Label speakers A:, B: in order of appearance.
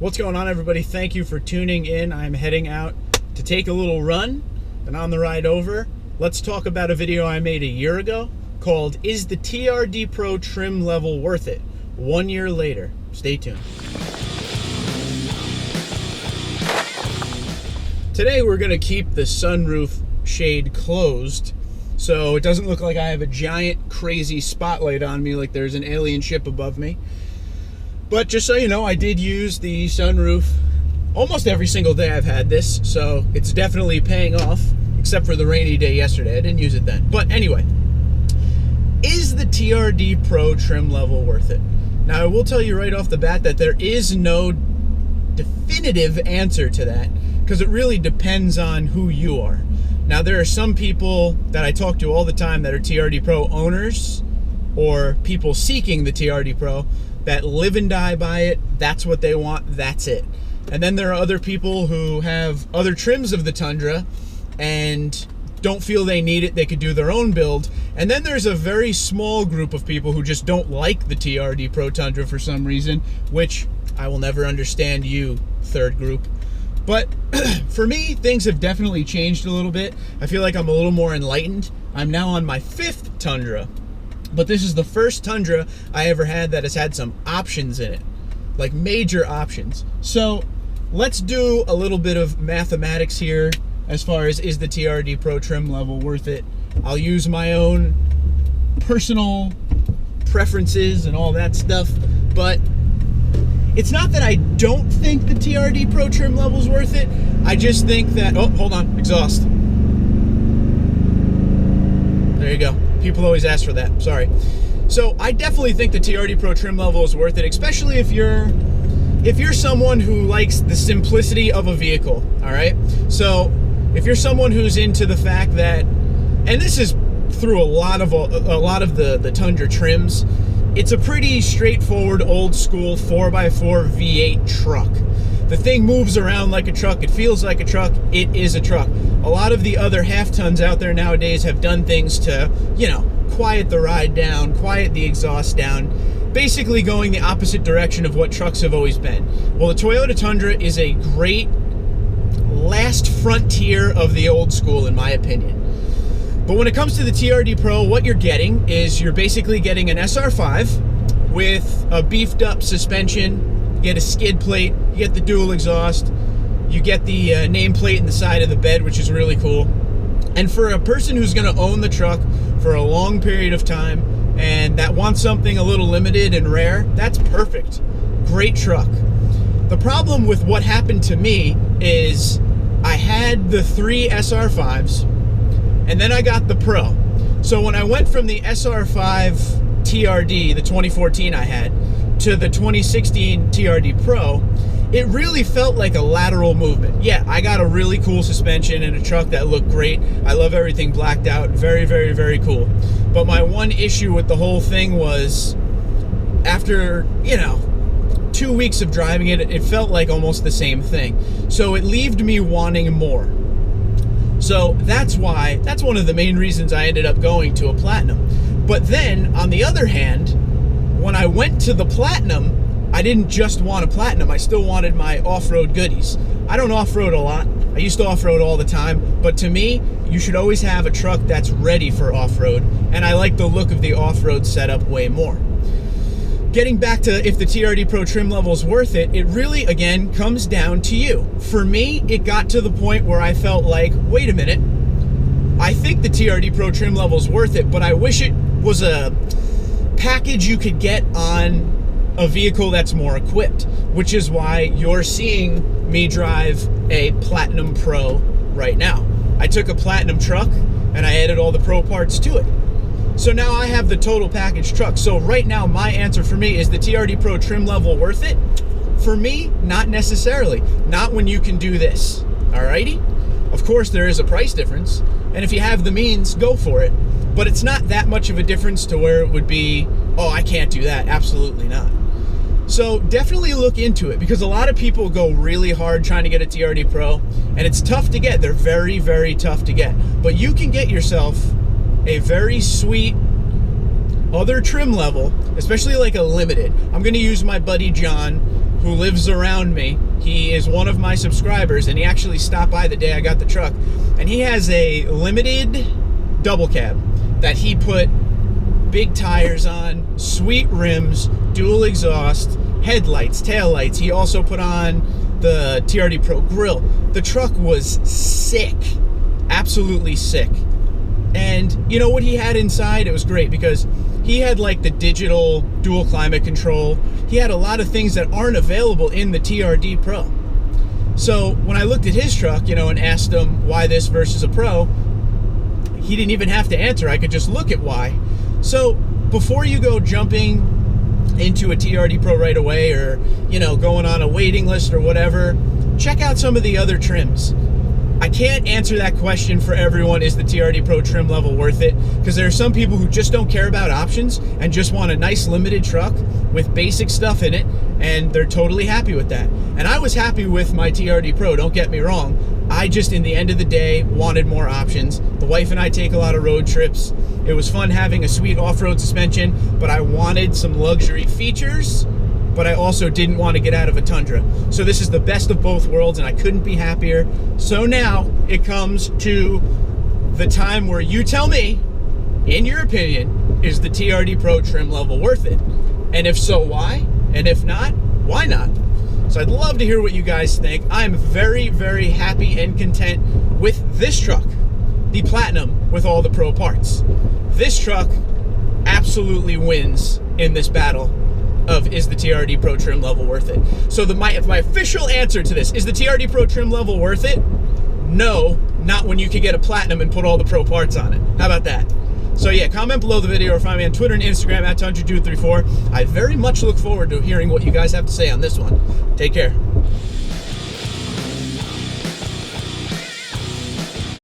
A: What's going on, everybody? Thank you for tuning in. I'm heading out to take a little run, and on the ride over, let's talk about a video I made a year ago called Is the TRD Pro Trim Level Worth It? 1 year later. Stay tuned. Today we're going to keep the sunroof shade closed so it doesn't look like I have a giant crazy spotlight on me like there's an alien ship above me. But just so you know, I did use the sunroof almost every single day I've had this, so it's definitely paying off, except for the rainy day yesterday. I didn't use it then. But anyway, is the TRD Pro trim level worth it? Now, I will tell you right off the bat that there is no definitive answer to that, because it really depends on who you are. Now, there are some people that I talk to all the time that are TRD Pro owners or people seeking the TRD Pro that live and die by it. That's what they want. That's it. And then there are other people who have other trims of the Tundra and don't feel they need it. They could do their own build. And then there's a very small group of people who just don't like the TRD Pro Tundra for some reason, which I will never understand you, third group. But for me, things have definitely changed a little bit. I feel like I'm a little more enlightened. I'm now on my 5th Tundra. But this is the first Tundra I ever had that has had some options in it, like major options. So let's do a little bit of mathematics here as far as is the TRD Pro trim level worth it. I'll use my own personal preferences and all that stuff, but it's not that I don't think the TRD Pro trim level is worth it. I just think that, oh, hold on, exhaust. There you go. People always ask for that. Sorry. So I definitely think the TRD Pro trim level is worth it, especially if you're someone who likes the simplicity of a vehicle. All right. So if you're someone who's into the fact that, and this is through a lot of the Tundra trims, it's a pretty straightforward old school 4x4 V8 truck. The thing moves around like a truck. It feels like a truck. It is a truck. A lot of the other half tons out there nowadays have done things to, quiet the ride down, quiet the exhaust down, basically going the opposite direction of what trucks have always been. Well, the Toyota Tundra is a great last frontier of the old school, in my opinion. But when it comes to the TRD Pro, what you're getting is you're basically getting an SR5 with a beefed up suspension. You get a skid plate, you get the dual exhaust, you get the nameplate in the side of the bed, which is really cool. And for a person who's going to own the truck for a long period of time and that wants something a little limited and rare, that's perfect. Great truck. The problem with what happened to me is I had the 3 SR5s and then I got the Pro. So when I went from the SR5 TRD, the 2014 I had, to the 2016 TRD Pro, it really felt like a lateral movement. Yeah, I got a really cool suspension and a truck that looked great. I love everything blacked out. Very, very, very cool. But my one issue with the whole thing was after, 2 weeks of driving it, it felt like almost the same thing. So it left me wanting more. So that's one of the main reasons I ended up going to a Platinum. But then, on the other hand, when I went to the Platinum, I didn't just want a Platinum, I still wanted my off-road goodies. I don't off-road a lot. I used to off-road all the time, but to me, you should always have a truck that's ready for off-road, and I like the look of the off-road setup way more. Getting back to if the TRD Pro trim level is worth it, it really, again, comes down to you. For me, it got to the point where I felt like, wait a minute, I think the TRD Pro trim level is worth it, but I wish it was a package you could get on a vehicle that's more equipped, which is why you're seeing me drive a Platinum Pro right now. I took a Platinum truck and I added all the Pro parts to it. So now I have the total package truck. So right now my answer for me is the TRD Pro trim level worth it? For me, not necessarily. Not when you can do this. Alrighty? Of course there is a price difference, and if you have the means, go for it. But it's not that much of a difference to where it would be, oh, I can't do that. Absolutely not. So definitely look into it, because a lot of people go really hard trying to get a TRD Pro, and it's tough to get. They're very, very tough to get. But you can get yourself a very sweet other trim level, especially like a limited. I'm going to use my buddy John who lives around me. He is one of my subscribers, and he actually stopped by the day I got the truck. And he has a limited double cab that he put big tires on, sweet rims, dual exhaust, headlights, taillights. He also put on the TRD Pro grill. The truck was sick, absolutely sick. And you know what he had inside? It was great because he had like the digital dual climate control. He had a lot of things that aren't available in the TRD Pro. So when I looked at his truck, you know, and asked him why this versus a Pro, he didn't even have to answer. I could just look at why. So before you go jumping into a TRD Pro right away, or, you know, going on a waiting list or whatever, check out some of the other trims. I can't answer that question for everyone, is the TRD Pro trim level worth it? Because there are some people who just don't care about options and just want a nice limited truck with basic stuff in it, and they're totally happy with that. And I was happy with my TRD Pro, don't get me wrong. I just, in the end of the day, wanted more options. The wife and I take a lot of road trips. It was fun having a sweet off-road suspension, but I wanted some luxury features, but I also didn't want to get out of a Tundra. So this is the best of both worlds, and I couldn't be happier. So now it comes to the time where you tell me, in your opinion, is the TRD Pro trim level worth it? And if so, why? And if not, why not? So I'd love to hear what you guys think. I'm very, very happy and content with this truck, the Platinum with all the Pro parts. This truck absolutely wins in this battle of, is the TRD Pro trim level worth it? So my official answer to this, is the TRD Pro trim level worth it? No, not when you could get a Platinum and put all the Pro parts on it. How about that? So yeah, comment below the video or find me on Twitter and Instagram at TundraDude34. I very much look forward to hearing what you guys have to say on this one. Take care.